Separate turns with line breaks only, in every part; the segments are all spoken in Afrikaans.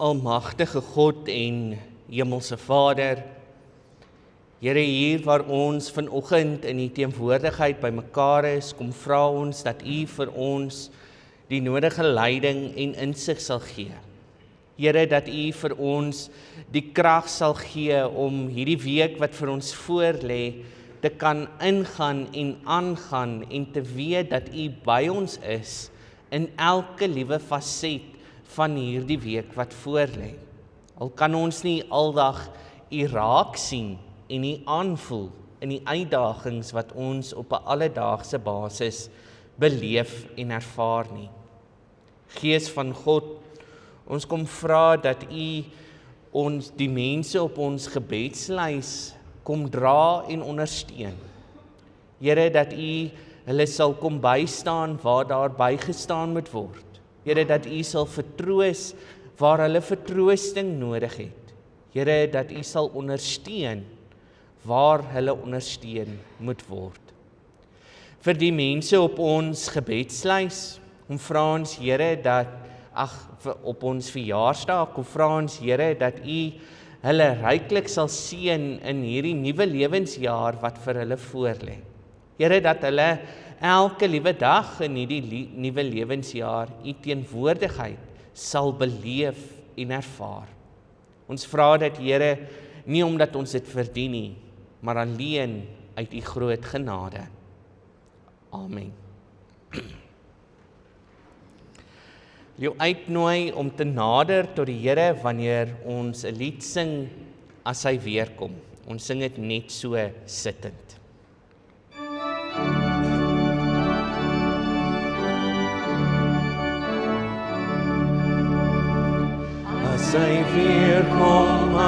Almagtige God en Hemelse Vader, Here, hier waar ons vanoggend in die teenwoordigheid bymekaar is, kom vra ons dat U vir ons die nodige leiding en insig sal gee. Here, dat U vir ons die krag sal gee om hierdie week wat vir ons voorlê te kan ingaan en aangaan en te weet dat U by ons is in elke liewe faset van hierdie week wat voorlê. Al kan ons nie aldag U raak sien en U aanvoel in die uitdagings wat ons op 'n alledaagse basis beleef en ervaar nie. Gees van God, ons kom vra dat U ons die mense op ons gebedslys kom dra en ondersteun. Here, dat U hulle sal kom bystaan waar daar bygestaan moet word. Here, dat U sal vertroos waar hulle vertroosting nodig het. Here, dat U sal ondersteun waar hulle ondersteun moet word. Vir die mense op ons gebedslys, kom vra ons Here dat op ons verjaarsdag, kom vra ons Here dat U hulle ryklik sal seën in hierdie nuwe lewensjaar wat vir hulle voorlê. Here, dat hulle elke liewe dag in hierdie nuwe lewensjaar U teenwoordigheid sal beleef en ervaar. Ons vra dit, Here, nie omdat ons dit verdien nie, maar alleen uit U groot genade. Amen. Jou uitnooi om te nader tot die Here wanneer ons 'n lied sing as hy weerkom. Ons sing dit net so sittend.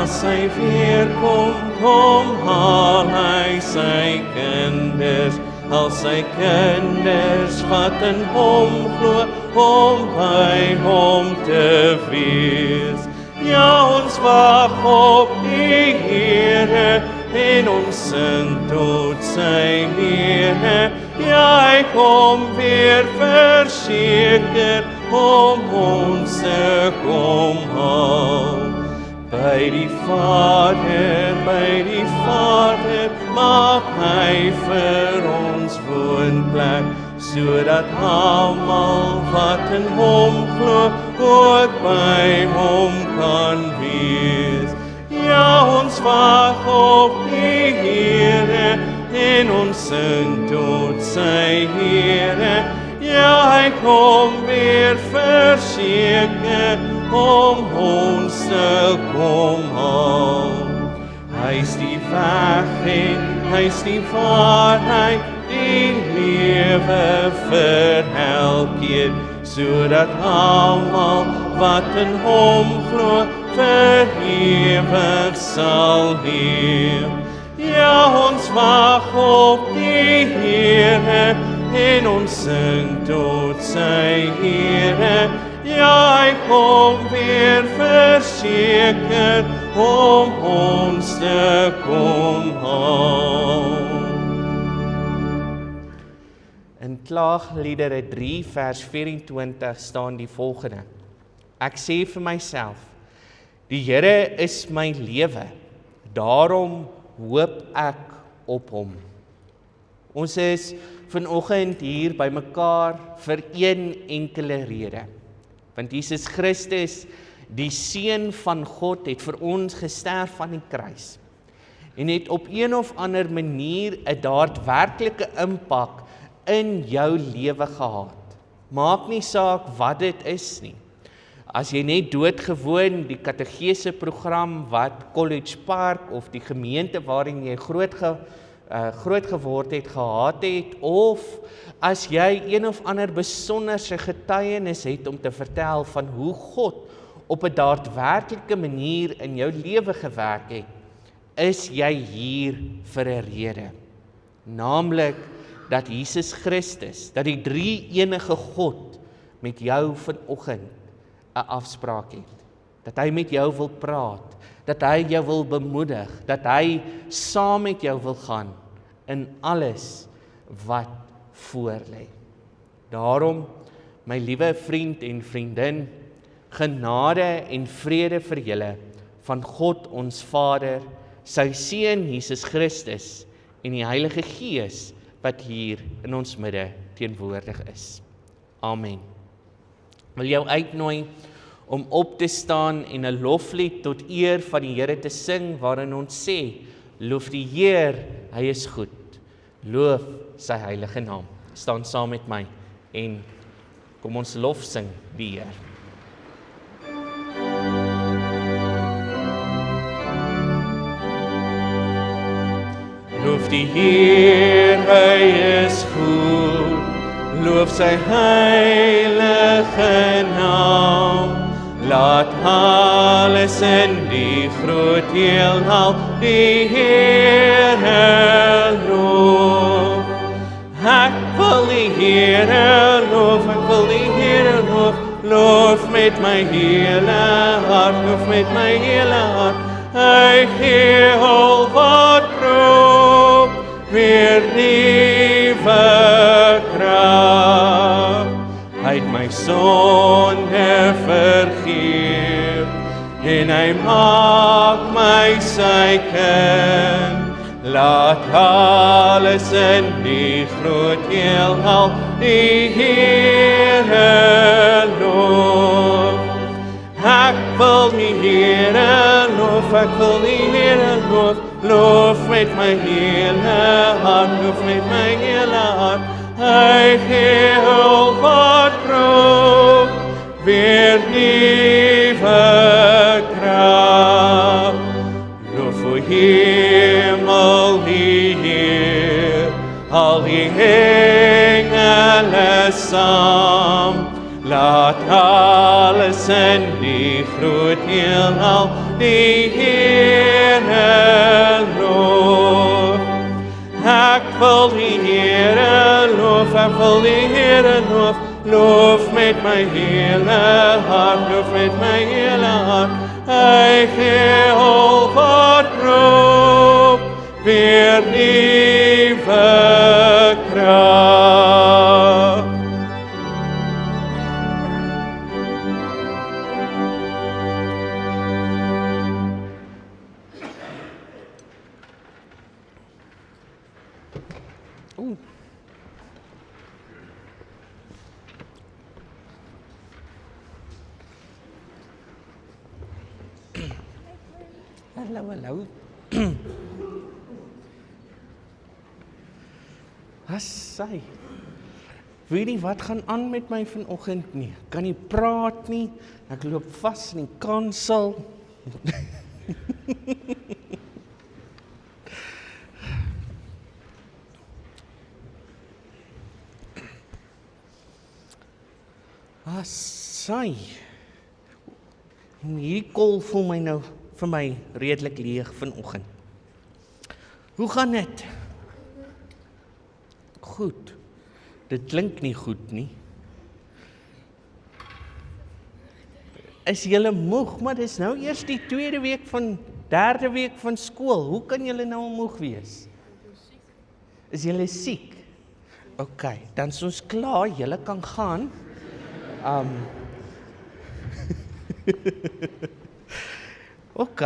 As hy weerkom, kom haal hy sy kinders, al sy kinders wat in hom glo, om by hom te wees. Ja, ons wag op die Here, en ons sing tot sy Here. Ja, hy kom weer verseker, om ons te kom haal. By die Vader, maak hy vir ons woonplek, sodat almal wat in hom glo, ook by hom kan wees. Ja, ons wag op die Here, en ons sing tot sy Here. Ja, hy kom weer verseker, om ons te kom haal. Hy is die weg en hy is die waarheid, die lewe vir elkeen, sodat almal wat in hom glo, vir ewig sal leef. Ja, ons wag op die Here, en ons sing tot sy Here. Ja, hy kom weer verseker, om ons te kom haal. In Klaagliedere 3 vers 24 staan die volgende: Ek sê vir myself, die Here is my lewe, daarom hoop ek op hom. Ons is vanoggend hier bymekaar vir een enkele rede. Want Jesus Christus, die Seun van God, het vir ons gesterf aan die kruis en het op een of ander manier 'n daadwerklike impak in jou lewe gehad. Maak nie saak wat dit is nie. As jy net doodgewoon die kategese program wat College Park of die gemeente waarin jy groot geword het gehad het, of as jy een of ander besonderse getuienis het om te vertel van hoe God op 'n daadwerklike manier in jou lewe gewerk het, is jy hier vir 'n rede. Naamlik dat Jesus Christus, dat die drie-enige God met jou vanoggend 'n afspraak het. Dat hy met jou wil praat, dat hy jou wil bemoedig, dat hy saam met jou wil gaan in alles wat voorlê. Daarom, my liewe vriend en vriendin, Genade en vrede vir julle van God ons Vader, sy Seun Jesus Christus en die Heilige Gees wat hier in ons midde teenwoordig is. Amen. Wil jou uitnooi om op te staan en 'n loflied tot eer van die Here te sing, waarin ons sê, loof die Heer, hy is goed. Loof sy heilige naam. Staan saam met my en kom ons lof sing die Heer. Loof die Heer, hy is goed. Loof sy heilige naam. Laat alles in die groot heelal die Here loof. Ek wil die Here loof, ek wil die Here loof. Loof met my hele hart, loof met my hele hart. Hy gee al wat roep, weer nuwe krag. Hy het my sonde vergeef, en hy maak my sy kind. Laat alles in die groot heelal die Here loof. Ek wil die Here loof, ek wil die Here loof. Loof met my hele hart, loof met my hele hart. Hy gee al wat roep, weer nuwe krag. Loof o hemel die Heer, al die engele saam. Laat alles in die groot heelal die Here loof. Ek wil die Here loof, ek wil die Here loof. Loof met my hele hart, loof met my hele hart. Hy gee al wat roep, weer nuwe krag. Hallo. Assai. Weet nie wat gaan aan met my vanoggend nie. Kan nie praat nie. Ek loop vas in die kansel. Assai. Hierdie kol voel my nou vir my redelik leeg vanoggend. Hoe gaan dit? Goed. Dit klink nie goed nie. Is julle moeg, maar dis nou eers die derde week van skool. Hoe kan julle nou moeg wees? Is julle siek? OK, dan is ons klaar, julle kan gaan. OK,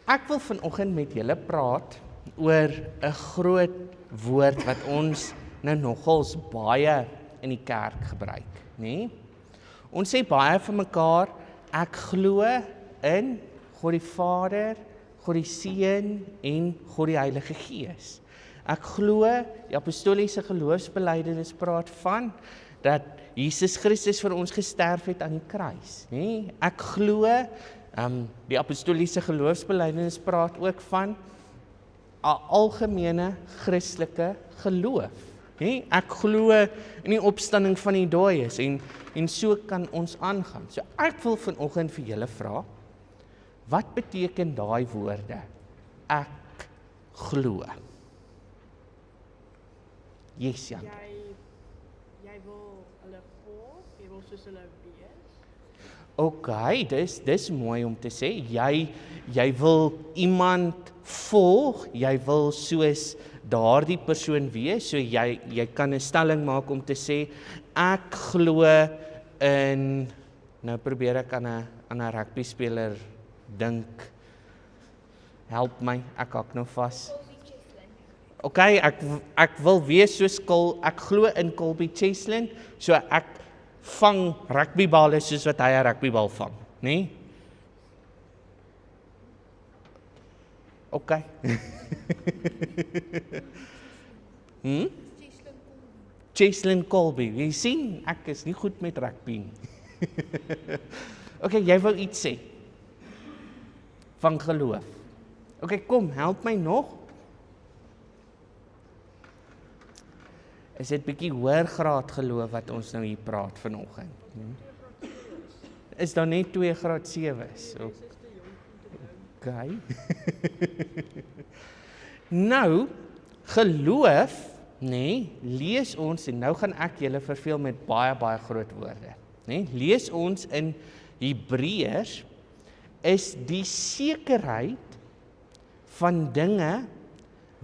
ek wil vanoggend met julle praat oor 'n groot woord wat ons nou nogals baie in die kerk gebruik, nê? Ons sê baie vir mekaar, ek glo in God die Vader, God die Seun en God die Heilige Gees. Ek glo, die apostoliese geloofsbelijdenis praat van dat Jesus Christus vir ons gesterf het aan die kruis, nê? Ek glo, die apostoliese geloofsbelijdenis praat ook van 'n algemene Christelike geloof, nê? Ek glo in die opstanding van die dooies en so kan ons aangaan. So ek wil vanoggend vir julle vra, wat beteken daai woorde? Ek glo. Yes, Jan.
Jy wil hulle volg, jy wil soos hulle wees.
OK, dis mooi om te sê. Jy wil iemand volg, jy wil soos daardie persoon wees, so jy kan 'n stelling maak om te sê, ek glo in Nou probeer ek aan 'n rugby speler dink. Help my, ek hak nou vas. OK, ek wil wees soos ek glo in Colby Cheslin, so ek vang rugbybale soos wat hy 'n rugbybal vang, né? OK. Cheslin Colby, jy sien, ek is nie goed met rugby nie. OK, jy wou iets sê van geloof. OK, kom, help my nog. Is dit bietjie hoër graad geloof wat ons nou hier praat vanoggend? Is daar net 2 graad 7's? OK. Nou, geloof, nee, lees ons, en nou gaan ek julle verveel met baie groot woorde. Nee, lees ons in Hebreërs, is die sekerheid van dinge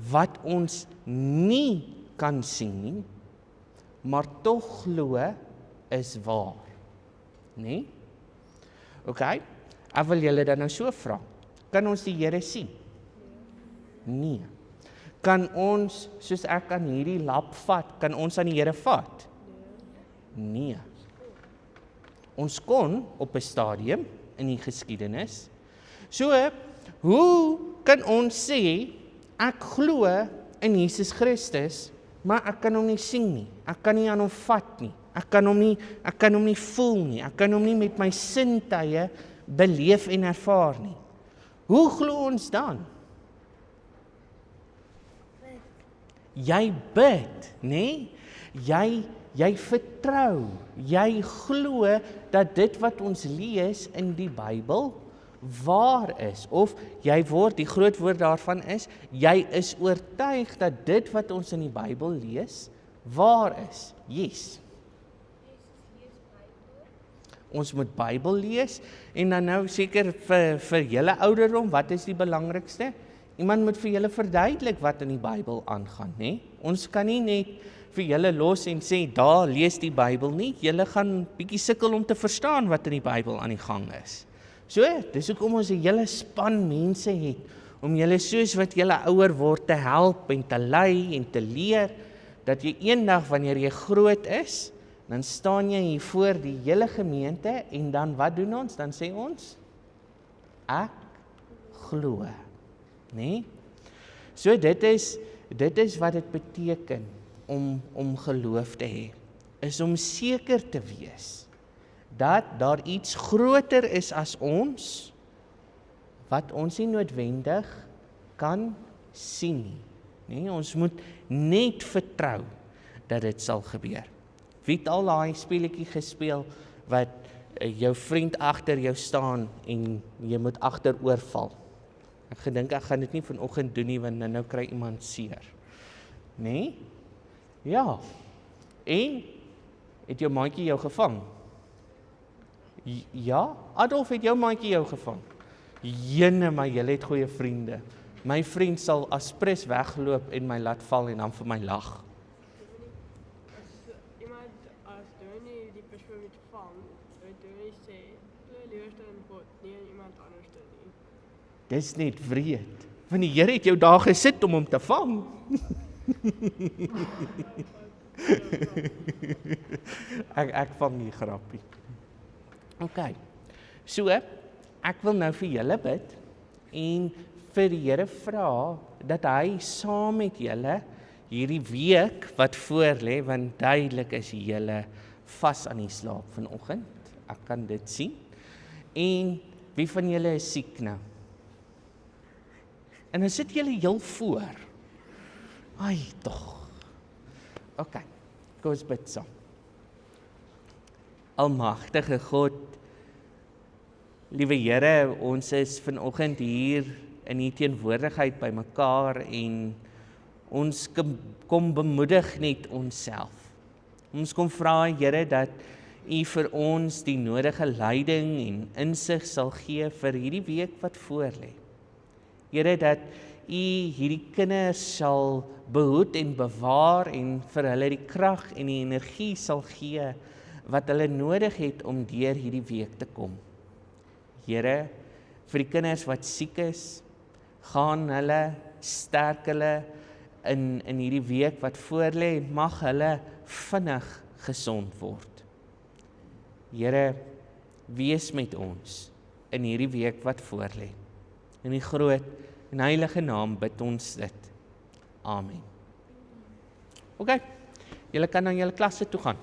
wat ons nie kan sien nie, maar tog glo is waar. Nee? OK, ek wil julle dan nou so vra. Kan ons die Here sien? Nee. Kan ons, soos ek aan hierdie lap vat, kan ons aan die Here vat? Nee. Ons kon op 'n stadium in die geskiedenis. So, hoe kan ons sê, ek glo in Jesus Christus, maar ek kan hom nie sien nie, ek kan nie aan hom vat nie, ek kan hom nie voel nie, ek kan hom nie met my sintuie beleef en ervaar nie. Hoe glo ons dan? Jy bid, né? Jy vertrou, jy glo dat dit wat ons lees in die Bybel waar is, of jy word, die groot woord daarvan is, jy is oortuig dat dit wat ons in die Bybel lees, waar is. Yes. Ons moet Bybel lees, en dan nou seker vir julle ouderdom, wat is die belangrikste? Iemand moet vir julle verduidelik wat in die Bybel aangaan, né? Ons kan nie net vir julle los en sê, daar lees die Bybel nie, julle gaan bietjie sukkel om te verstaan wat in die Bybel aan die gang is. So, dis hoekom ons 'n hele span mense het, om julle soos wat julle ouer word te help en te lei en te leer, dat jy eendag wanneer jy groot is, dan staan jy hier voor die hele gemeente, en dan wat doen ons? Dan sê ons, ek glo, né? So dit is wat dit beteken om geloof te hê, is om seker te wees dat daar iets groter is as ons, wat ons nie noodwendig kan sien nie. Nee, ons moet net vertrou dat dit sal gebeur. Wie het al daai speletjie gespeel wat jou vriend agter jou staan en jy moet agteroor val? Ek gedink ek gaan dit nie vanoggend doen nie, want nou kry iemand seer. Nee? Ja. En het jou maatjie jou gevang? Ja, Adolf, het jou maatjie jou gevang? Jene, maar julle het goeie vriende. My vriend sal aspres wegloop en my laat val en dan vir my lag.
As jy die persoon moet vang, dan jy sê, jy leer in God, nie iemand anders nie.
Dis net wreed, want die Here het jou daar gesit om hom te vang. ek vang nie grappie. OK, so, ek wil nou vir julle bid, en vir die Here vra, dat hy saam met julle, hierdie week wat voor lê, want duidelik is julle vas aan die slaap vanoggend, ek kan dit sien, en wie van julle is siek nou? En dan sit julle heel voor, ai tog, OK, kom ons bid saam. Almagtige God, liewe Here, ons is vanoggend hier in die teenwoordigheid by mekaar, en ons kom bemoedig net onsself. Ons kom vra, Here, dat U vir ons die nodige leiding en insig sal gee vir hierdie week wat voorlê. Here, dat U hierdie kinders sal behoed en bewaar, en vir hulle die krag en die energie sal gee wat hulle nodig het om deur hierdie week te kom. Here, vir die kinders wat siek is, gaan hulle, sterk hulle in hierdie week wat voorlê, mag hulle vinnig gesond word. Here, wees met ons in hierdie week wat voorlê. In die groot en heilige naam bid ons dit. Amen. OK, julle kan na julle klasse toe gaan.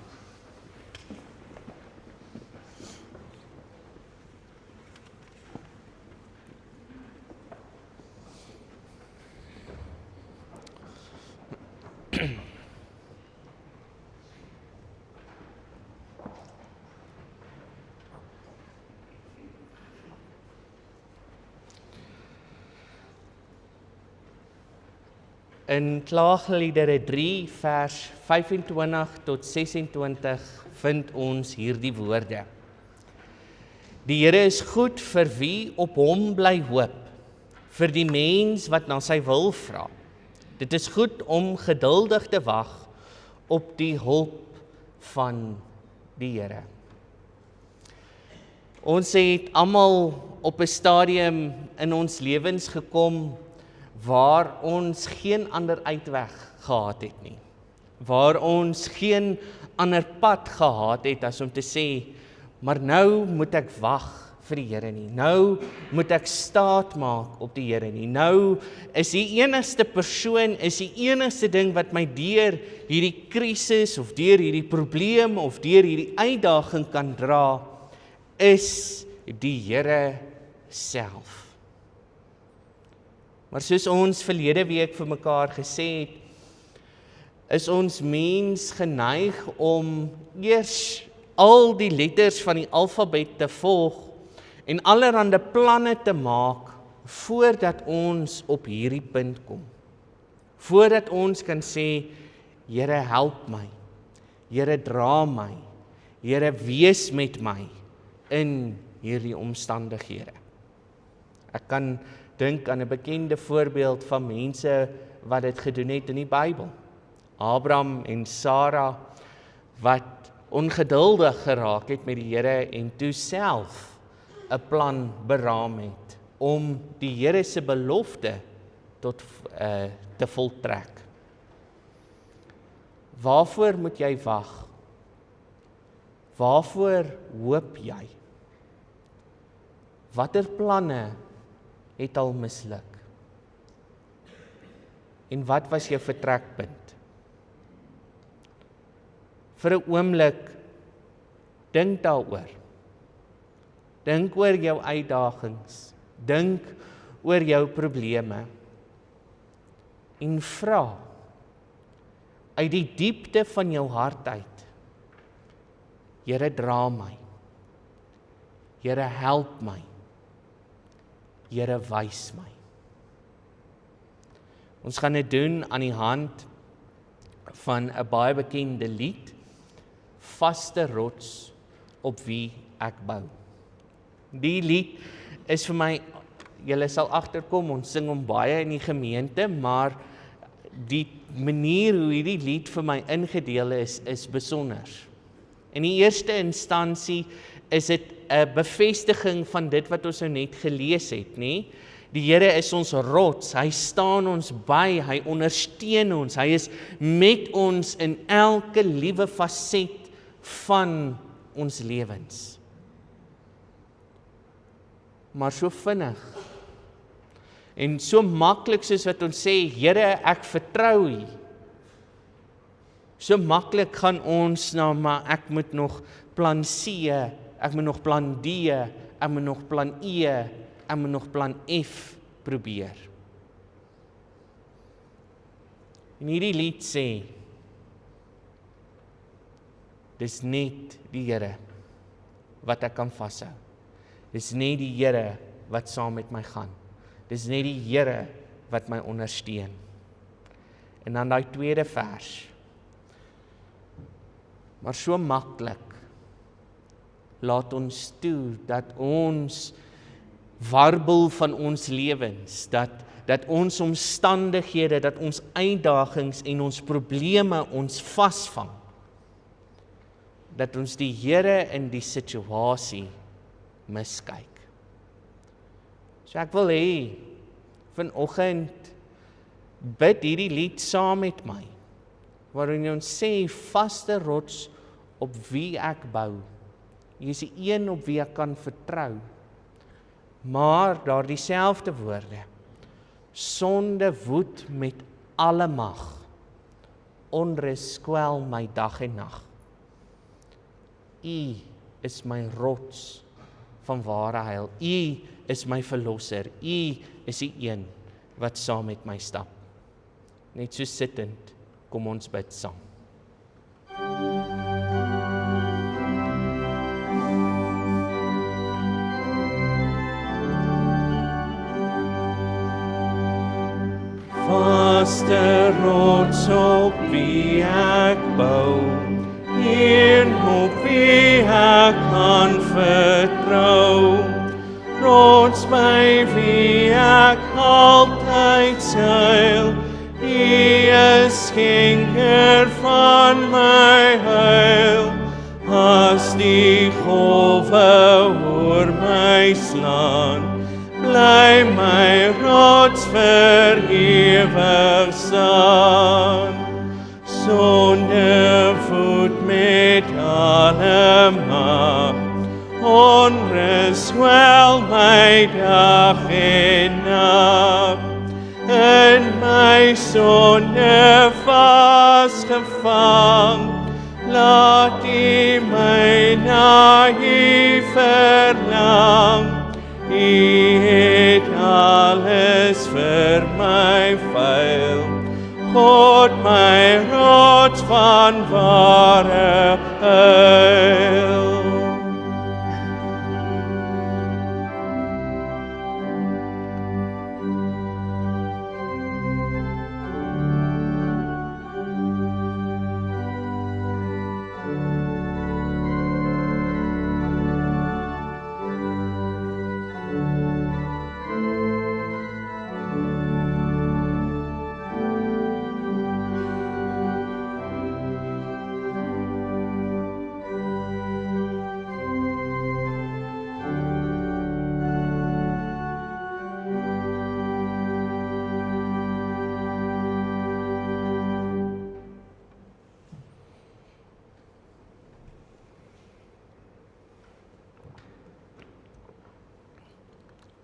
In Klaagliedere 3 vers 25 tot 26 vind ons hierdie woorde. Die Here is goed vir wie op hom bly hoop, vir die mens wat na sy wil vra. Dit is goed om geduldig te wag op die hulp van die Here. Ons het almal op 'n stadium in ons lewens gekom waar ons geen ander uitweg gehad het nie. Waar ons geen ander pad gehad het as om te sê, maar nou moet ek wag vir die Here nie. Nou moet ek staat maak op die Here nie. Nou is die enigste persoon, is die enigste ding wat my deur hierdie krisis of deur hierdie probleem of deur hierdie uitdaging kan dra, is die Here self. Maar soos ons verlede week vir mekaar gesê het, is ons mens geneig om eers al die letters van die alfabet te volg en allerhande planne te maak voordat ons op hierdie punt kom. Voordat ons kan sê, Here help my, Here dra my, Here wees met my in hierdie omstandighede. Ek kan dink aan 'n bekende voorbeeld van mense wat dit gedoen het in die Bybel. Abraham en Sara wat ongeduldig geraak het met die Here en toe self 'n plan beraam het om die Here se belofte te voltrek. Waarvoor moet jy wag? Waarvoor hoop jy? Watter planne het al misluk? En wat was jou vertrekpunt? Vir 'n oomblik, dink daaroor. Dink oor jou uitdagings. Dink oor jou probleme. En vra, uit die diepte van jou hart uit, Here dra my. Here help my. Here wys my. Ons gaan dit doen aan die hand van 'n baie bekende lied, Vaste rots op wie ek bou. Die lied is vir my, julle sal agterkom, ons sing hom baie in die gemeente, maar die manier hoe hierdie lied vir my ingedeel is besonder. In die eerste instansie is dit 'n bevestiging van dit wat ons nou net gelees het, nê? Die Here is ons rots, hy staan ons by, hy ondersteun ons, hy is met ons in elke liewe faset van ons lewens. Maar so vinnig en so maklik soos wat ons sê, Here, ek vertrou U. So maklik gaan ons na, maar ek moet nog plan C, ek moet nog plan D, ek moet nog plan E, ek moet nog plan F probeer. En hierdie lied sê, dis net die Here wat ek kan vashou. Dis net die Here wat saam met my gaan. Dis net die Here wat my ondersteun. En dan daai tweede vers. Maar so maklik laat ons toe dat ons warbel van ons lewens, dat ons omstandighede, dat ons uitdagings en ons probleme ons vasvang. dat ons die Here in die situasie miskyk. So ek wil hê, vanoggend bid hierdie lied saam met my, waarin ons sê, vaste rots op wie ek bou. Jy is die een op wie ek kan vertrou. Maar daar dieselfde woorde, sonde woed met alle mag, onrus kwel my dag en nag. U is my rots van ware heil. U is my verlosser. U is die een wat saam met my stap. Net so sittend, kom ons bid saam. Vaste rots op wie ek bou, een op wie ek kan vertrou, rots by wie ek altyd skuil, U is skenker van my heil, as die golwe oor my slaan, bly my rots vir ewig staan. Sonde voed met alle mag, onrus kwel my dag en nag. In my sonde vasgevang, laat U my na U verlang. U het alles vir my veil, God my rots van ware heil.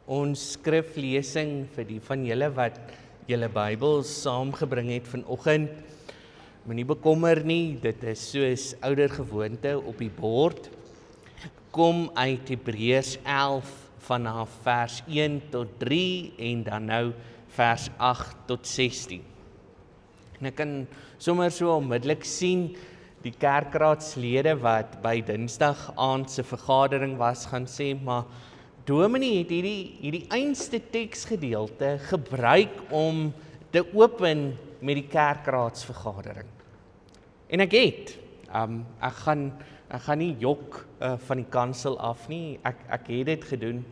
Ons skriflesing vir die van julle wat julle Bybels saamgebring het vanoggend, moenie bekommer nie, dit is soos ouer gewoonte op die bord, kom uit Hebreërs 11 vanaf vers 1 tot 3 en dan nou vers 8 tot 16. En ek kan sommer so onmiddellik sien, die kerkraadslede wat by Dinsdag aand se vergadering was, gaan sê, maar Dominee het hierdie einste teksgedeelte gebruik om te open met die kerkraadsvergadering. En ek het, ek gaan nie jok van die kansel af nie, ek het dit gedoen.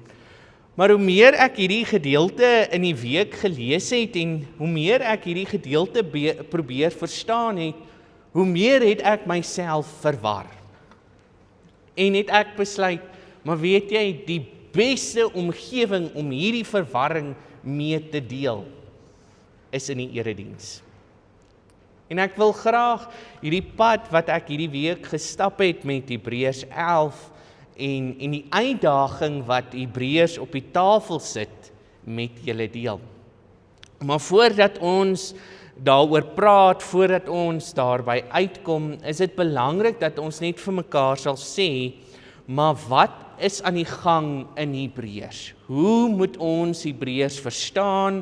Maar hoe meer ek hierdie gedeelte in die week gelees het en hoe meer ek hierdie gedeelte probeer verstaan het, hoe meer het ek myself verwar. En het ek besluit, maar weet jy, die beste omgewing om hierdie verwarring mee te deel, is in die erediens. En ek wil graag hierdie pad wat ek hierdie week gestap het met Hebreërs 11 en die uitdaging wat Hebreërs op die tafel sit met julle deel. Maar voordat ons daaroor praat, voordat ons daarby uitkom, is dit belangrik dat ons net vir mekaar sal sê, maar wat is aan die gang in Hebreërs? Hoe moet ons Hebreërs verstaan?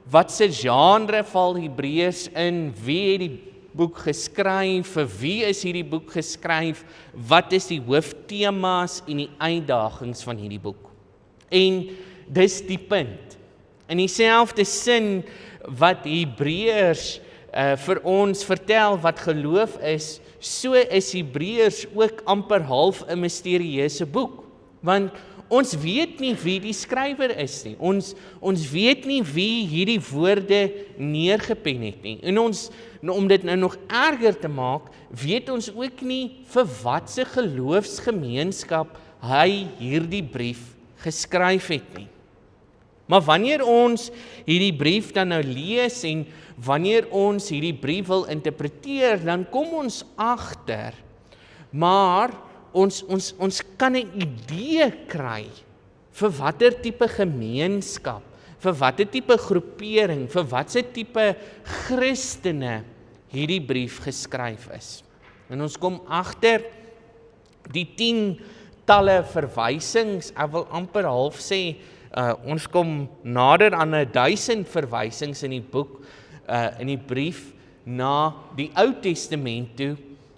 Wat se genre val Hebreërs in? Wie het die boek geskryf? Vir wie is hierdie boek geskryf? Wat is die hooftemas en die uitdagings van hierdie boek? En dis die punt. In dieselfde sin wat Hebreërs vir ons vertel wat geloof is, so is Hebreërs ook amper half 'n misterieuse boek. Want ons weet nie wie die skrywer is nie. Ons weet nie wie hierdie woorde neergepen het nie. En om dit nou nog erger te maak, weet ons ook nie vir watse geloofsgemeenskap hy hierdie brief geskryf het nie. Maar wanneer ons hierdie brief dan nou lees en wanneer ons hierdie brief wil interpreteer, dan kom ons agter, maar ons kan 'n idee kry vir watter tipe gemeenskap, vir watter tipe groepering, vir watse tipe Christene hierdie brief geskryf is. En ons kom agter die 10 talle verwysings, ek wil amper half sê, ons kom nader aan 1000 verwysings in die boek, in die brief na die Ou Testament toe,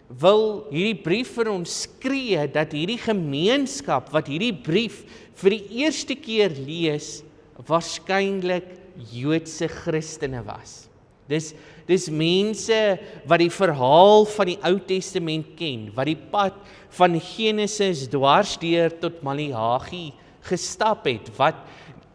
wil hierdie brief vir ons skree dat hierdie gemeenskap wat hierdie brief vir die eerste keer lees, waarskynlik Joodse Christene was. Dis mense wat die verhaal van die Ou Testament ken, wat die pad van Genesis dwarsdeur tot Maleagi gestap het, wat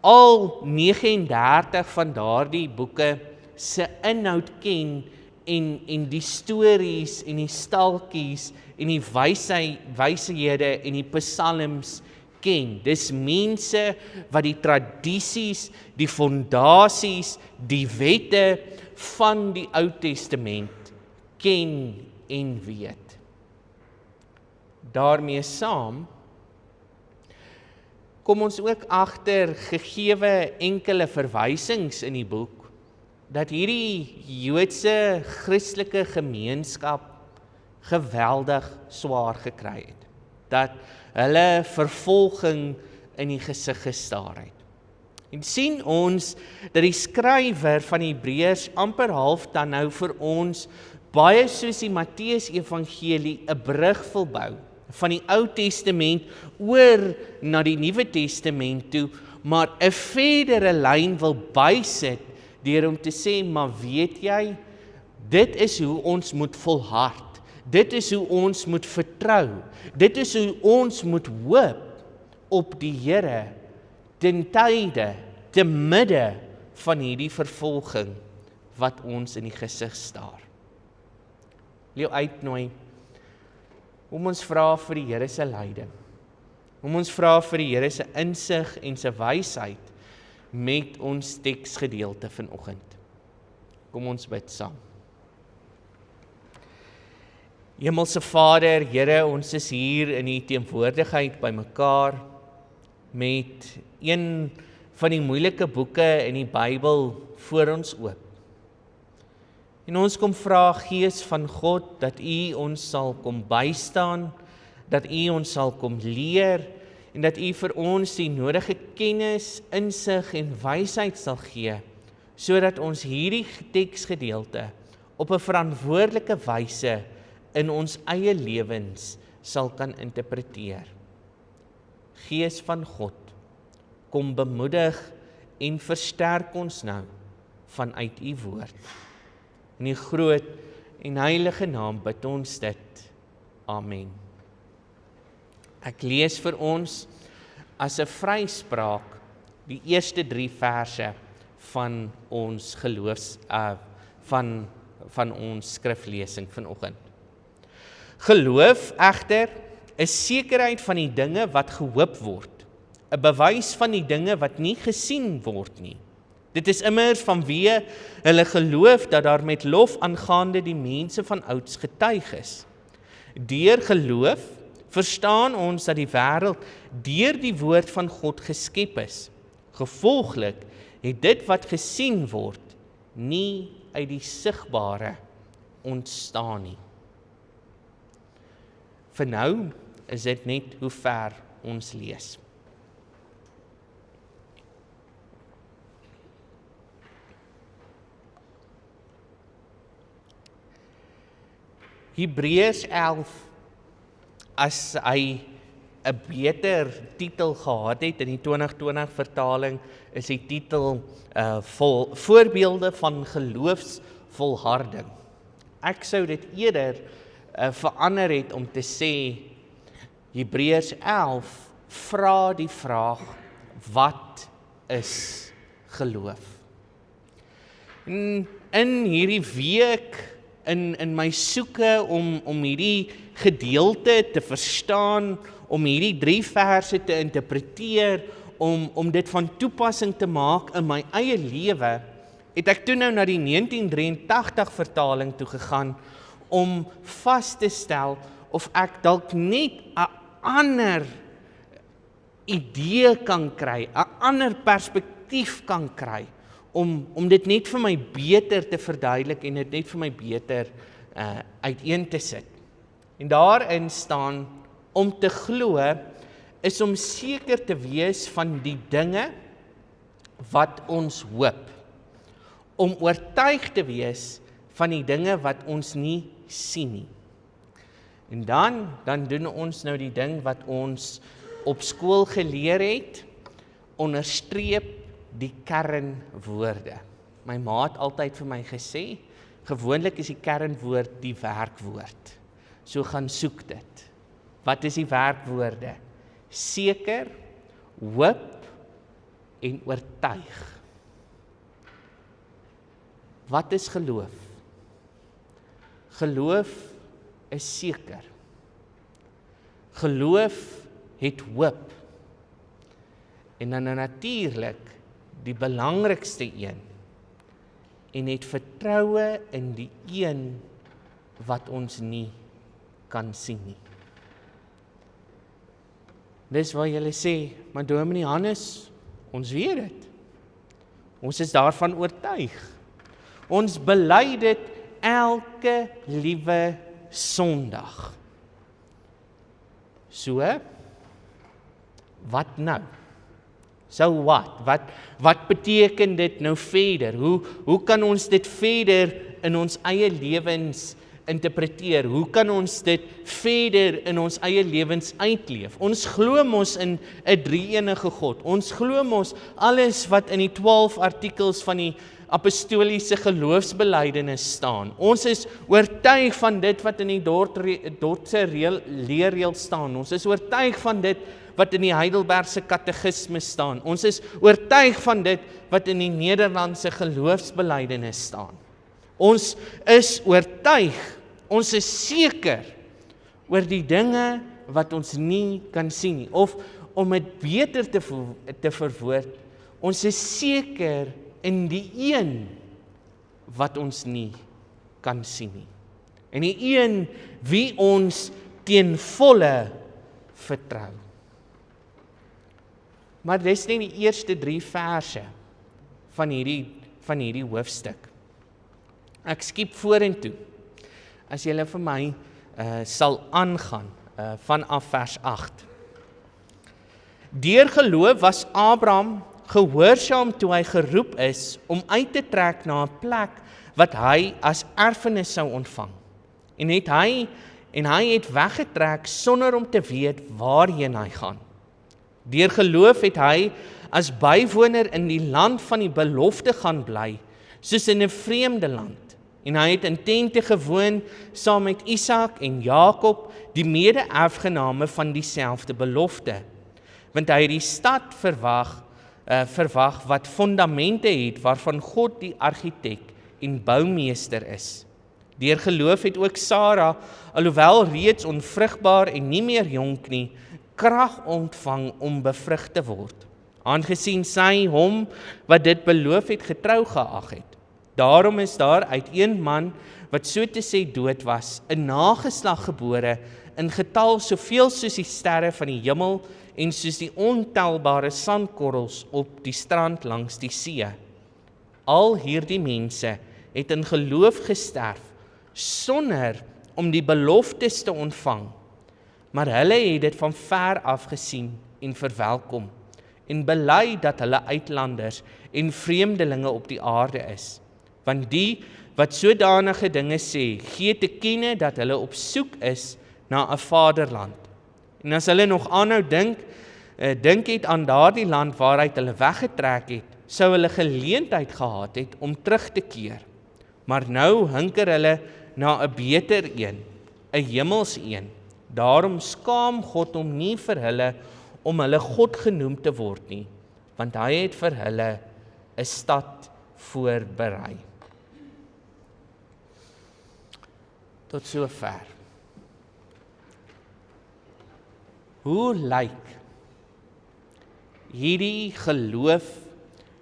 al 39 van daardie boeke se inhoud ken en die stories en die stalkies en die wyshede en die psalms ken. Dis mense wat die tradisies, die fondasies, die wette van die Ou Testament ken en weet. Daarmee saam kom ons ook agter gegeewe enkele verwysings in die boek dat hierdie Joodse Christelike gemeenskap geweldig swaar gekry het. Dat hulle vervolging in die gesig gestaar het. En sien ons dat die skrywer van die Hebreërs amper half dan nou vir ons baie soos die Matteus Evangelie 'n brug wil bou van die Ou Testament oor na die Nuwe Testament toe, maar 'n verdere lyn wil bysit deur om te sê, maar weet jy, dit is hoe ons moet volhard, dit is hoe ons moet vertrou, dit is hoe ons moet hoop op die Here ten tye, te midde van hierdie vervolging wat ons in die gesig staar. Wil jou uitnooi om ons vra vir die Here se leiding, om ons vra vir die Here se insig en se wysheid met ons teksgedeelte vanoggend. Kom ons bid saam. Hemelse Vader, Here, ons is hier in U teenwoordigheid bymekaar met een van die moeilike boeke in die Bybel voor ons oop. En ons kom vra, Gees van God, dat U ons sal kom bystaan, dat U ons sal kom leer, en dat U vir ons die nodige kennis, insig en wysheid sal gee, sodat ons hierdie teksgedeelte op 'n verantwoordelike wyse in ons eie lewens sal kan interpreteer. Gees van God, kom bemoedig en versterk ons nou vanuit U woord. In die groot en heilige naam bid ons dit. Amen. Ek lees vir ons as 'n vryspraak die eerste 3 verse van ons van ons skriflesing vanoggend. Geloof egter is sekerheid van die dinge wat gehoop word, 'n bewys van die dinge wat nie gesien word nie. Dit is immers vanweë hulle geloof dat daar met lof aangaande die mense van ouds getuig is. Deur geloof verstaan ons dat die wêreld deur die woord van God geskep is. Gevolglik het dit wat gesien word nie uit die sigbare ontstaan nie. Vir nou is dit net hoe ver ons lees. Hebreërs 11, as hy 'n beter titel gehad het in die 2020 vertaling, is die titel voorbeelde van geloofsvolharding. Ek sou dit eerder verander het om te sê Hebreërs 11 vra die vraag, wat is geloof? In hierdie week, in my soeke om hierdie gedeelte te verstaan, om hierdie 3 verse te interpreteer, om dit van toepassing te maak in my eie lewe, het ek toe nou na die 1983 vertaling toe gegaan, om vas te stel of ek dalk net 'n ander idee kan kry, 'n ander perspektief kan kry, om dit net vir my beter te verduidelik en dit net vir my beter uiteen te sit. En daarin staan, om te glo is om seker te wees van die dinge wat ons hoop. Om oortuig te wees van die dinge wat ons nie sien nie. En dan doen ons nou die ding wat ons op skool geleer het, onderstreep die kernwoorde. My ma het altyd vir my gesê, gewoonlik is die kernwoord die werkwoord. So gaan soek dit. Wat is die werkwoorde? Seker, hoop en oortuig. Wat is geloof? Geloof is seker. Geloof het hoop. En dan natuurlik die belangrikste een, en het vertroue in die een wat ons nie kan sien nie. Dis wat julle sê, maar Dominee Hannes, ons weet dit. Ons is daarvan oortuig. Ons bely dit elke liewe Sondag. So, wat nou? So wat beteken dit nou verder? Hoe kan ons dit verder in ons eie lewens interpreteer? Hoe kan ons dit verder in ons eie lewens uitleef? Ons glo mos in 'n drie-enige God. Ons glo mos alles wat in die 12 artikels van die apostoliese geloofsbelijdenis staan. Ons is oortuig van dit wat in die Dordtse leerreël staan. Ons is oortuig van dit wat in die Heidelbergse katekismes staan. Ons is oortuig van dit wat in die Nederlandse geloofsbelijdenis staan. Ons is oortuig, ons is seker oor die dinge wat ons nie kan sien nie. Of om dit beter te verwoord, ons is seker in die een wat ons nie kan sien nie. En die een wie ons ten volle vertrou. Maar dis nie die eerste 3 verse van hierdie hoofstuk. Ek skiep vorentoe, as julle vir my sal aangaan, vanaf vers 8. Deur geloof was Abraham gehoorsaam toe hy geroep is om uit te trek na 'n plek wat hy as erfenis sou ontvang. En hy het weggetrek sonder om te weet waarheen hy gaan. Deur geloof het hy as bywoner in die land van die belofte gaan bly, soos in 'n vreemde land. En hy het in tente gewoon saam met Isak en Jakob, die mede-erfgename van dieselfde belofte. Want hy het die stad verwag wat fondamente het, waarvan God die argitek en boumeester is. Deur geloof het ook Sara, alhoewel reeds onvrugbaar en nie meer jonk nie, krag ontvang om bevrug te word, aangesien sy hom wat dit beloof het getrou geag het. Daarom is daar uit een man, wat so te sê dood was, 'n nageslag gebore, in getal soveel soos die sterre van die hemel en soos die ontelbare sandkorrels op die strand langs die see. Al hierdie mense het in geloof gesterf, sonder om die beloftes te ontvang, maar hulle het dit van ver af gesien en verwelkom, en bely dat hulle uitlanders en vreemdelinge op die aarde is. Want die wat sodanige dinge sê, gee te kenne dat hulle op soek is na 'n vaderland. En as hulle nog aanhou dink het aan daardie land waaruit hulle weggetrek het, sou hulle geleentheid gehad het om terug te keer. Maar nou hinker hulle na 'n beter een, 'n hemels een. Daarom skaam God hom nie vir hulle om hulle God genoem te word nie, want hy het vir hulle 'n stad voorberei. Tot sover. Hoe lyk hierdie geloof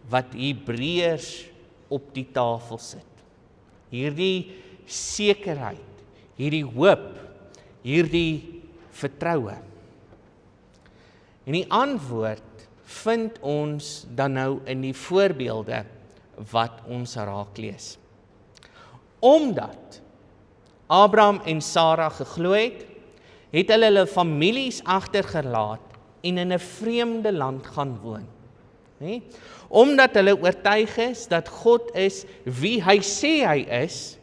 wat Hebreërs op die tafel sit? Hierdie sekerheid, hierdie hoop, hierdie vertroue. En die antwoord vind ons dan nou in die voorbeelde wat ons raak lees. Omdat Abraham en Sara geglo het, het hulle families agtergelaat en in 'n vreemde land gaan woon. Nee? Omdat hulle oortuig is dat God is wie hy sê hy is,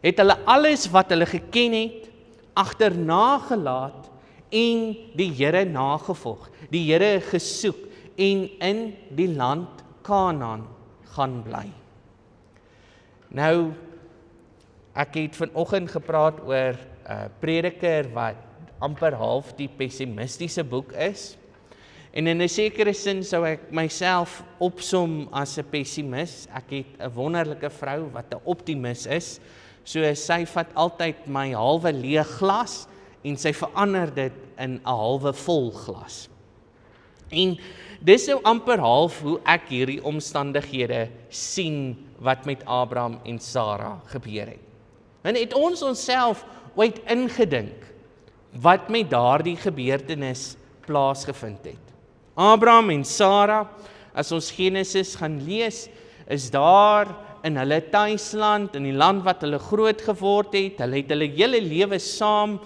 het hulle alles wat hulle geken het, agterna gelaat en die Here nagevolg, die Here gesoek en in die land Kanaan gaan bly. Nou, ek het vanoggend gepraat oor 'n prediker wat amper half die pessimistiese boek is. En in 'n sekere sin sou ek myself opsom as 'n pessimis. Ek het 'n wonderlike vrou wat 'n optimis is. So sy vat altyd my halwe leë glas en sy verander dit in 'n halwe vol glas. En dis nou amper half hoe ek hierdie omstandighede sien wat met Abraham en Sara gebeur het. En het ons onsself ooit ingedink wat met daardie gebeurtenis plaasgevind het? Abraham en Sara, as ons Genesis gaan lees, is daar in hulle tuisland, in die land wat hulle groot geword het. Hulle het hulle hele lewe saam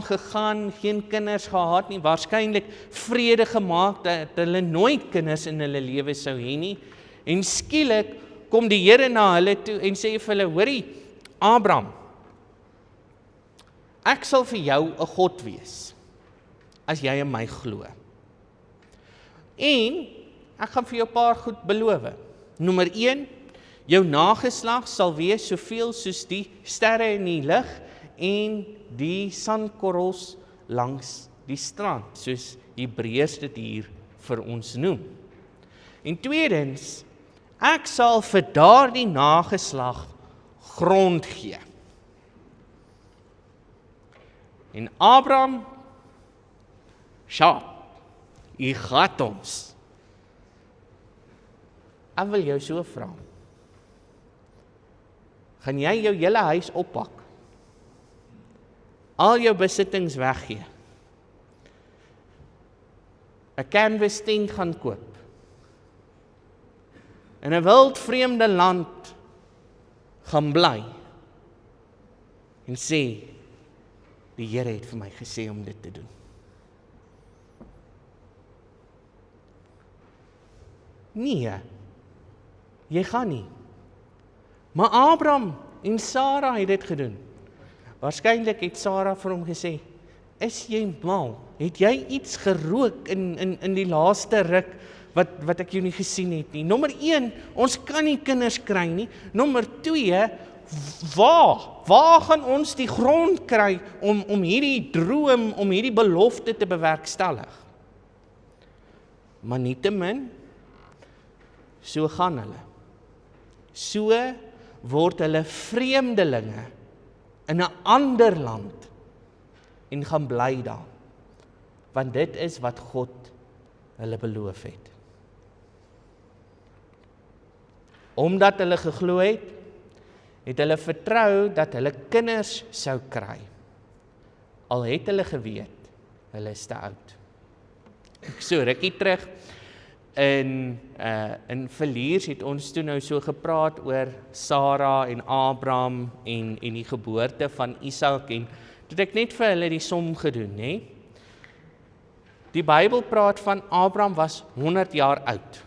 gegaan, geen kinders gehad nie, waarskynlik vrede gemaak dat hulle nooit kinders in hulle lewe sou hê nie. En skielik kom die Here na hulle toe en sê vir hulle, hoorie, Abraham, ek sal vir jou 'n God wees, as jy in my glo. En ek gaan vir jou 'n paar goed beloof. Nommer 1, jou nageslag sal wees soveel soos die sterre in die lug en die sandkorrels langs die strand, soos Hebreërs dit hier vir ons noem. En tweedens, ek sal vir daardie nageslag grond gee. En Abraham, jy gaat ons. Ek wil jou so vra. Gaan jy jou hele huis oppak? Al jou besittings weggee? 'n canvas tent gaan koop? In 'n wild vreemde land gaan bly? En sê, die Here het vir my gesê om dit te doen. Nee, jy gaan nie. Maar Abraham en Sara het dit gedoen. Waarskynlik het Sara vir hom gesê, is jy mal? Het jy iets gerook in die laaste ruk wat ek jou nie gesien het nie? Nommer 1, ons kan nie kinders kry nie. Nommer 2, waar gaan ons die grond kry om hierdie droom, om hierdie belofte te bewerkstellig? Maar nietemin, so gaan hulle. So word hulle vreemdelinge in 'n ander land en gaan bly daar. Want dit is wat God hulle beloof het. Omdat hulle geglo het, het hulle vertrou dat hulle kinders sou kry. Al het hulle geweet, hulle is te oud. So rukkie terug, in Villiers het ons toe nou so gepraat oor Sara en Abraham en die geboorte van Isak, en het ek net vir hulle die som gedoen, hè? Die Bybel praat van Abraham was 100 jaar oud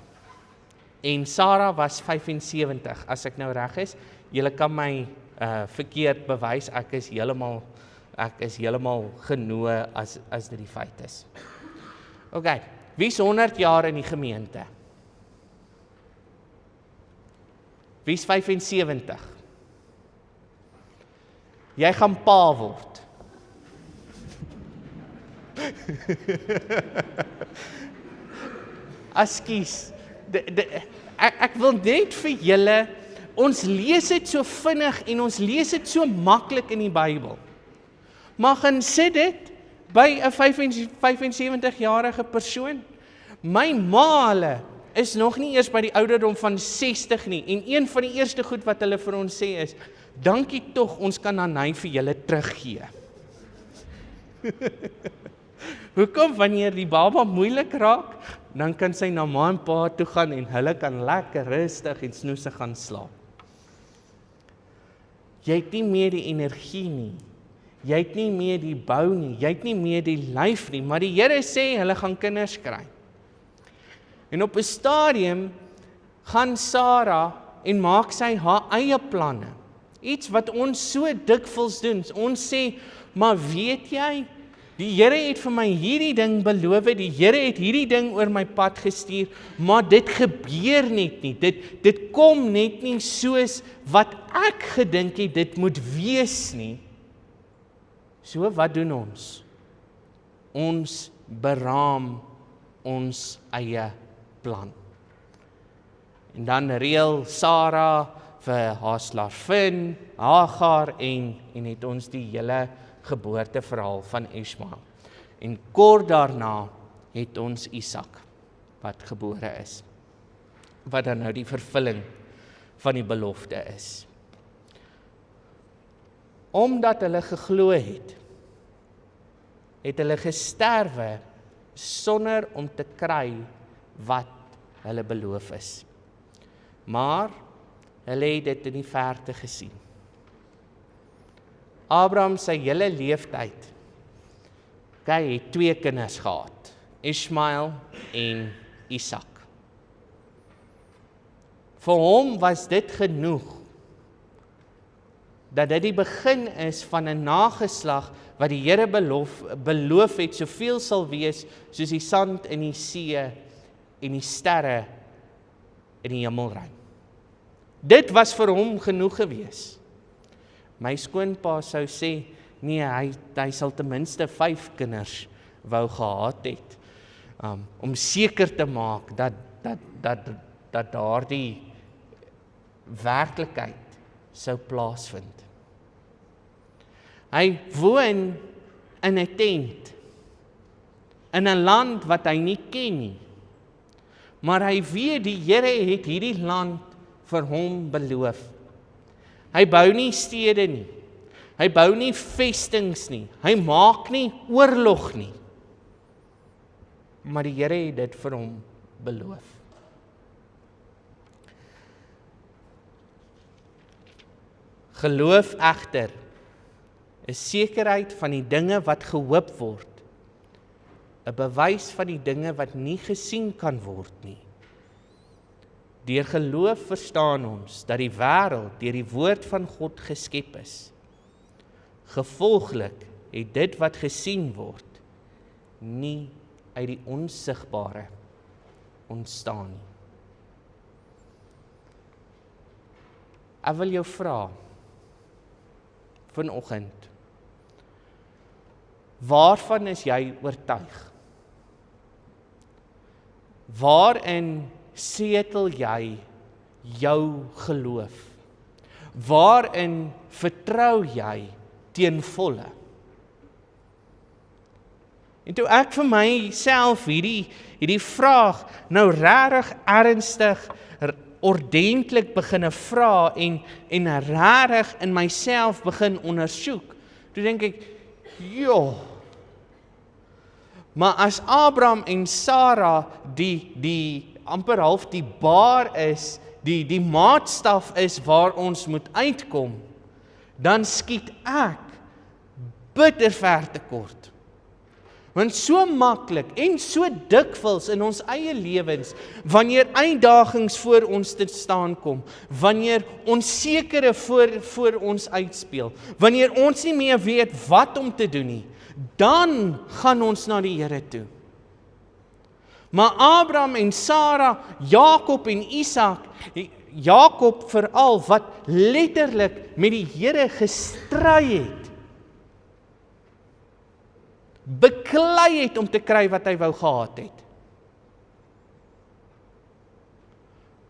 en Sara was 75, as ek nou reg is. Julle kan my verkeerd bewys, ek is heeltemal genoeg as dit die feit is. Ok, wie is 100 jaar in die gemeente? Wie is 75? Jy gaan pa word. Askies, ek wil net vir julle, ons lees dit so vinnig en ons lees dit so maklik in die Bybel. Maar gaan sit dit by 'n 75-jarige persoon. My ma hulle is nog nie eers by die ouderdom van 60 nie, en een van die eerste goed wat hulle vir ons sê is, dankie tog, ons kan Nanay vir julle teruggee. Hoekom? Wanneer die baba moeilik raak, dan kan sy na ma en pa toe gaan en hulle kan lekker rustig en snoesig gaan slaap. Jy het nie meer die energie nie, jy het nie meer die bou nie, jy het nie meer die lyf nie, maar die Here sê, hulle gaan kinders kry. En op 'n stadium gaan Sarah en maak sy haar eie planne. Iets wat ons so dikwels doen. Ons sê, maar weet jy, die Here het vir my hierdie ding beloof, die Here het hierdie ding oor my pad gestuur, maar dit gebeur net nie. Dit kom net nie soos wat ek gedink het dit moet wees nie. So wat doen ons? Ons beraam ons eie plan. En dan reël Sarah vir haar slavin, Hagar, en het ons die hele geboorteverhaal van Ismael. En kort daarna het ons Isak wat gebore is, wat dan nou die vervulling van die belofte is. Omdat hulle geglo het hulle gesterwe sonder om te kry wat hulle beloof is. Maar hulle het dit in die verte gesien. Abraham sy hele leeftyd, hy het 2 kinders gehad, Ismael en Isak. Vir hom was dit genoeg, dat dit die begin is van 'n nageslag wat die Here beloof het, soveel sal wees soos die sand in die see en die sterre in die hemelruim. Dit was vir hom genoeg gewees. My skoonpa sou sê, nee, hy sal ten minste 5 kinders wou gehad het, om seker te maak dat daardie werklikheid sou plaasvind. Hy woon in 'n tent, in 'n land wat hy nie ken nie, maar hy weet die Here het hierdie land vir hom beloof. Hy bou nie stede nie, hy bou nie vestings nie, hy maak nie oorlog nie, maar die Here het dit vir hom beloof. Geloof egter is sekerheid van die dinge wat gehoop word, 'n bewys van die dinge wat nie gesien kan word nie. Deur geloof verstaan ons dat die wêreld deur die woord van God geskep is. Gevolglik het dit wat gesien word nie uit die onsigbare ontstaan nie. Ek wil jou vra vanoggend, waarvan is jy oortuig? Waarin setel jy jou geloof? Waarin vertrou jy ten volle? En toe ek vir myself hierdie vraag nou regtig ernstig, ordentlik begin vra en regtig in myself begin ondersoek, toe dink ek, maar as Abraham en Sarah die amper half die baar is, die maatstaf is waar ons moet uitkom, dan skiet ek bitter ver tekort. Want so maklik en so dikwels in ons eie lewens, wanneer uitdagings voor ons te staan kom, wanneer onsekere voor ons uitspeel, wanneer ons nie meer weet wat om te doen nie, dan gaan ons na die Here toe. Maar Abraham en Sarah, Jakob en Isak, Jakob veral, wat letterlik met die Here gestry het, beklei het om te kry wat hy wou gehad het.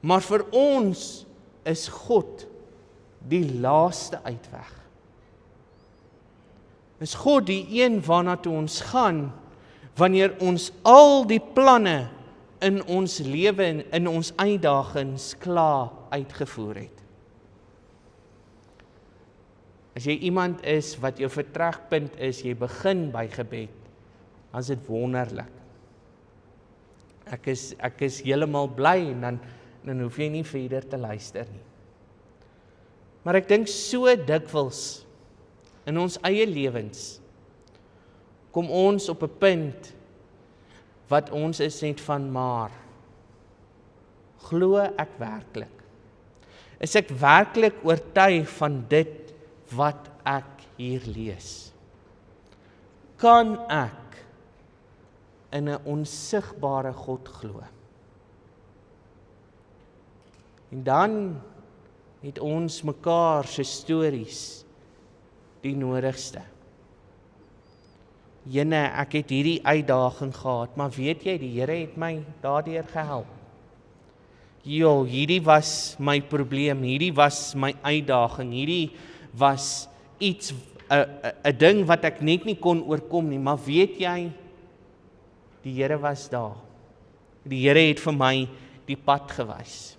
Maar vir ons is God die laaste uitweg. Is God die een waarna toe ons gaan, wanneer ons al die planne in ons lewe en in ons uitdagings klaar uitgevoer het. As jy iemand is wat jou vertrekpunt is, jy begin by gebed, dan is dit wonderlik. Ek is heeltemal bly en dan hoef jy nie verder te luister nie. Maar ek dink so dikwels in ons eie lewens kom ons op 'n punt wat ons is net van maar glo ek werklik? Is ek werklik oortuig van dit wat ek hier lees? Kan ek in 'n onsigbare God glo? En dan het ons mekaar se stories die nodigste. Jene, ek het hierdie uitdaging gehad, maar weet jy, die Here het my daardeur gehelp. Hierdie was my probleem, hierdie was my uitdaging, hierdie was iets, 'n ding wat ek net nie kon oorkom nie, maar weet jy, die Here was daar. Die Here het vir my die pad gewys.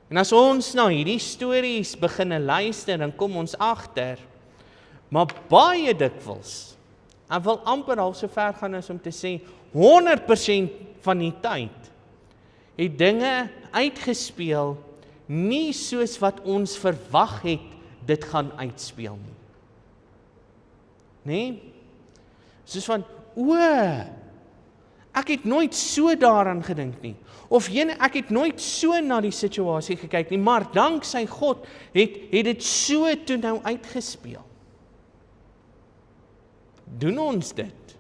En as ons na hierdie stories begin luister, dan kom ons agter, maar baie dikwels, ek wil amper al so ver gaan as om te sê, 100% van die tyd, het dinge uitgespeel, nie soos wat ons verwag het, dit gaan uitspeel nie. Nee? Soos van, ek het nooit so daaraan gedink nie. Of ek het nooit so na die situasie gekyk nie, maar danksy God het dit so toe nou uitgespeel. Doen ons dit?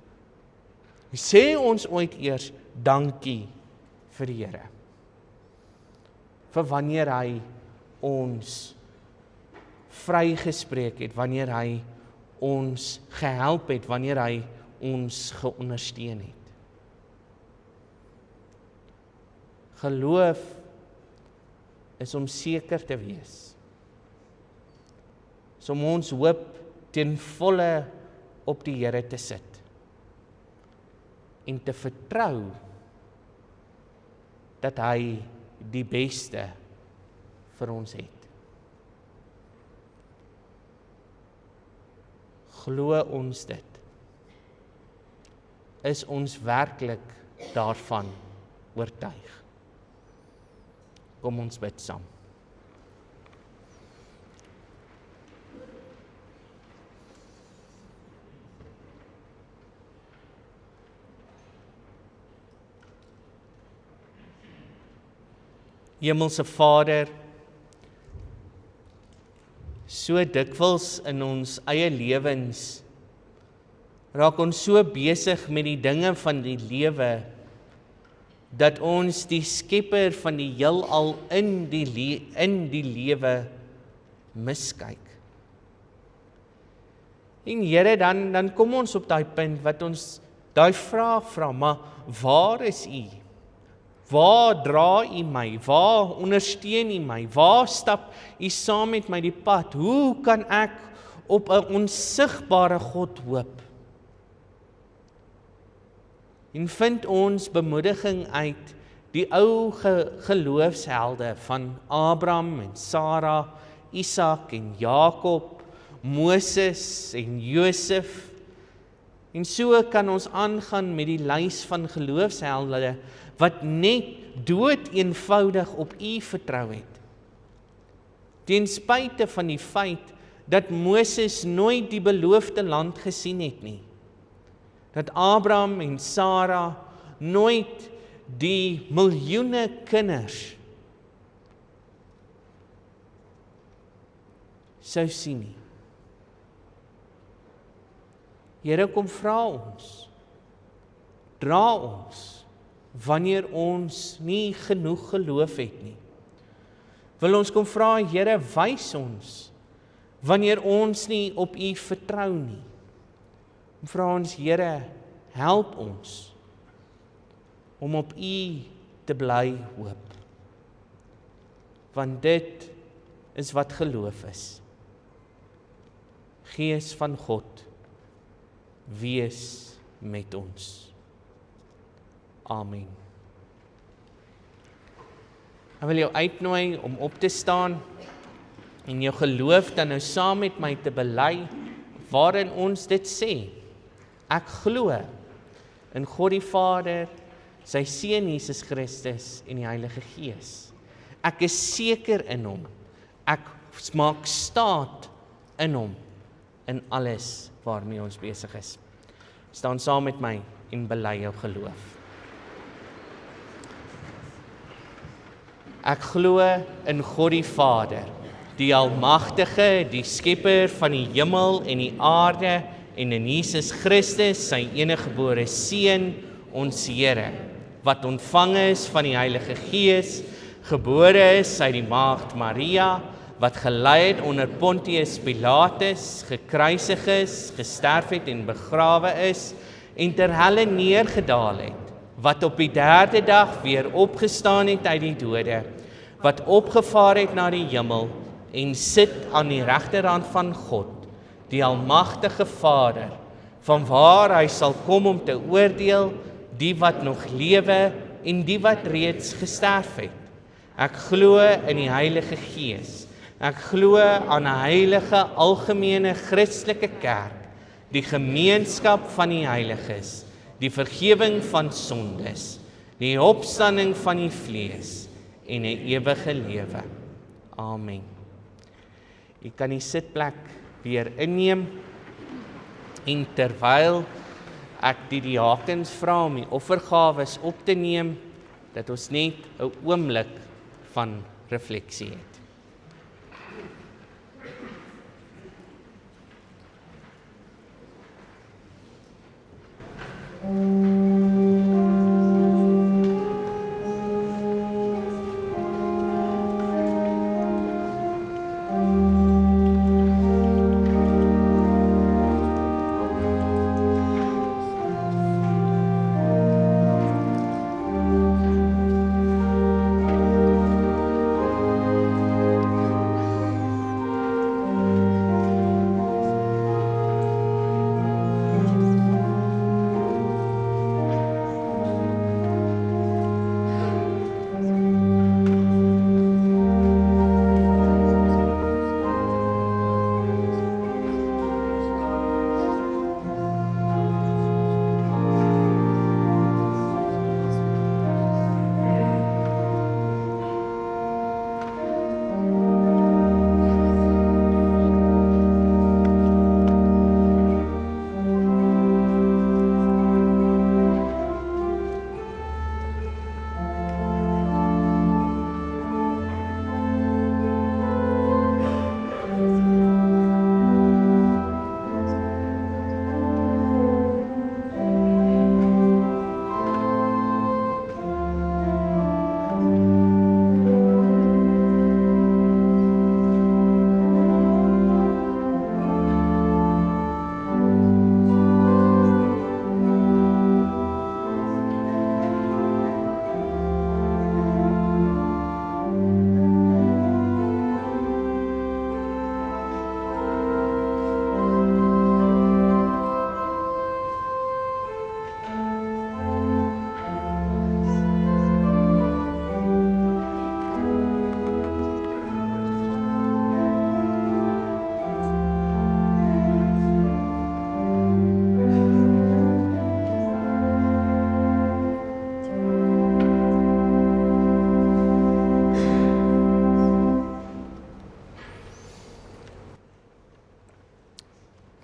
Sê ons ooit eers dankie vir die Here? Vir wanneer hy ons vrygespreek het, wanneer hy ons gehelp het, wanneer hy ons geondersteun het. Geloof is om seker te wees. Is om ons hoop ten volle op die Here te sit. En te vertrou dat hy die beste vir ons het. Glo ons dit? Is ons werklik daarvan oortuig? Kom ons bid saam. Hemelse Vader, so dikwels in ons eie lewens raak ons so besig met die dinge van die lewe, dat ons die skepper van die heelal in die lewe miskyk. En Here, dan kom ons op daai punt wat ons daai vraag vra, maar waar is U? Waar dra U my? Waar ondersteun U my? Waar stap U saam met my die pad? Hoe kan ek op 'n onsigbare God hoop? En vind ons bemoediging uit die ou geloofshelde van Abraham en Sara, Isak en Jakob, Moses en Josef. En so kan ons aangaan met die lys van geloofshelde wat net dood eenvoudig op U vertrou het. Ten spyte van die feit dat Moses nooit die beloofde land gesien het nie. Dat Abraham en Sara nooit die miljoene kinders sou sien nie. Here, kom vra ons, dra ons, wanneer ons nie genoeg geloof het nie. Wil ons kom vra, Here, wys ons, wanneer ons nie op U vertrou nie. Vra ons, Here, help ons om op U te bly hoop. Want dit is wat geloof is. Gees van God, wees met ons. Amen. Ek wil jou uitnooi om op te staan en jou geloof dan nou saam met my te bely, waarin ons dit sê. Ek glo in God die Vader, sy Seun Jesus Christus en die Heilige Gees. Ek is seker in hom. Ek maak staat in hom, in alles waarmee ons besig is. Staan saam met my en bely jou geloof. Ek glo in God die Vader, die Almagtige, die Skepper van die hemel en die aarde, en in Jesus Christus, sy eniggebore Seun, ons Here, wat ontvang is van die Heilige Gees, gebore is uit die Maagd Maria, wat gelei het onder Pontius Pilatus, gekruisig is, gesterf het en begrawe is, en ter helle neergedaal het, wat op die 3de dag weer opgestaan het uit die dode, wat opgevaar het na die hemel, en sit aan die regterhand van God, die Almagtige Vader, vanwaar hy sal kom om te oordeel, die wat nog lewe en die wat reeds gesterf het. Ek glo in die Heilige Gees. Ek glo aan 'n heilige algemene Christelike kerk, die gemeenskap van die heiliges, die vergifnis van sondes, die opstanding van die vlees en 'n ewige lewe. Amen. U kan die sitplek weer inneem en terwyl ek die diakens vra om die offergawes op te neem, dat ons net 'n oomblik van refleksie het.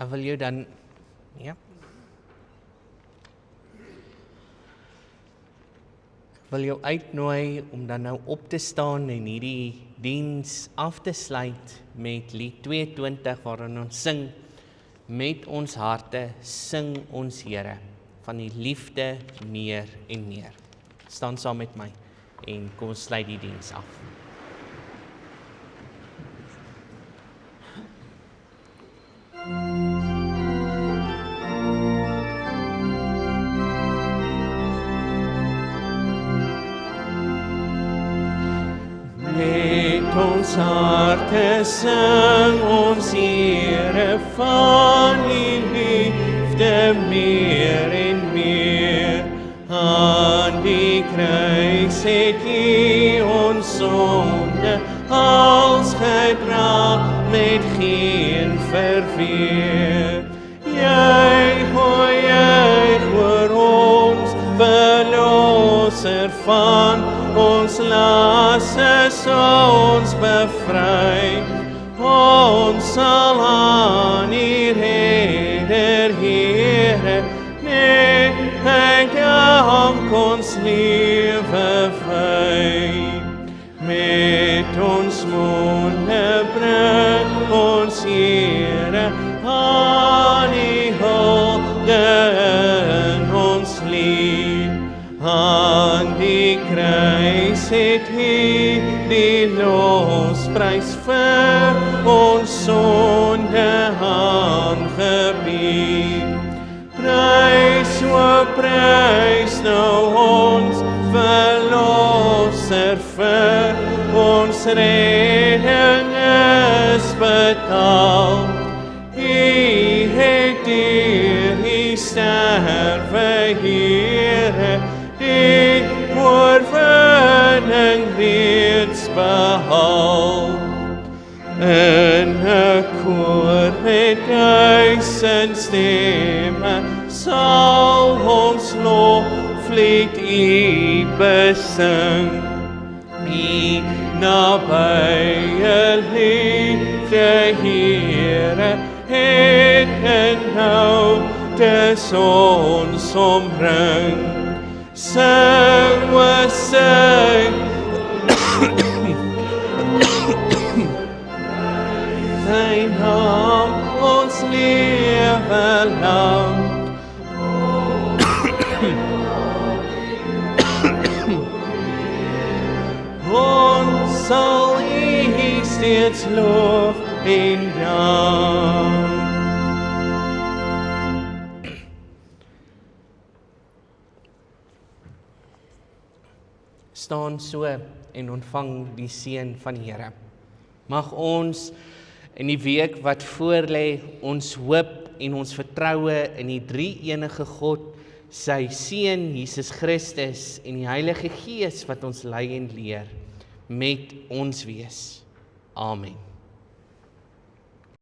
Ek wil jou dan wil jou uitnooi om dan nou op te staan en hierdie diens af te sluit met lied 22 waarin ons sing met ons harte sing ons Here van die liefde meer en meer. Staan saam met my en kom ons sluit die diens af. ons harte sing ons Here van die liefde meer en meer. Aan die kruis het U ons sonde als gedra met geen verweer. Juich oor ons, verlosser van ons las is ons bevry. Ons sal aan U Redder Here net dank ons lewe wy. Met ons monde bring ons Here aan U hulde in ons lied. Aan die kruis het U die losprys vir ons sonde aangebied. Prys, o prys nou ons verlosser vir ons redding is betaal. U het deur U sterwe Here die oorwinning reeds behaal. In 'n koor met 1000 stemme sal ons loflied U besing. U nabye liefde Here het en nou dis ons omring. Sing, o sing, Sy naam ons lewe lang. Ons sal U steeds loof en dank. Staan so en ontvang die seën van die Here. Mag ons in die week wat voorlê ons hoop en ons vertroue in die drie-enige God, sy Seun Jesus Christus en die Heilige Gees wat ons lei en leer, met ons wees. Amen.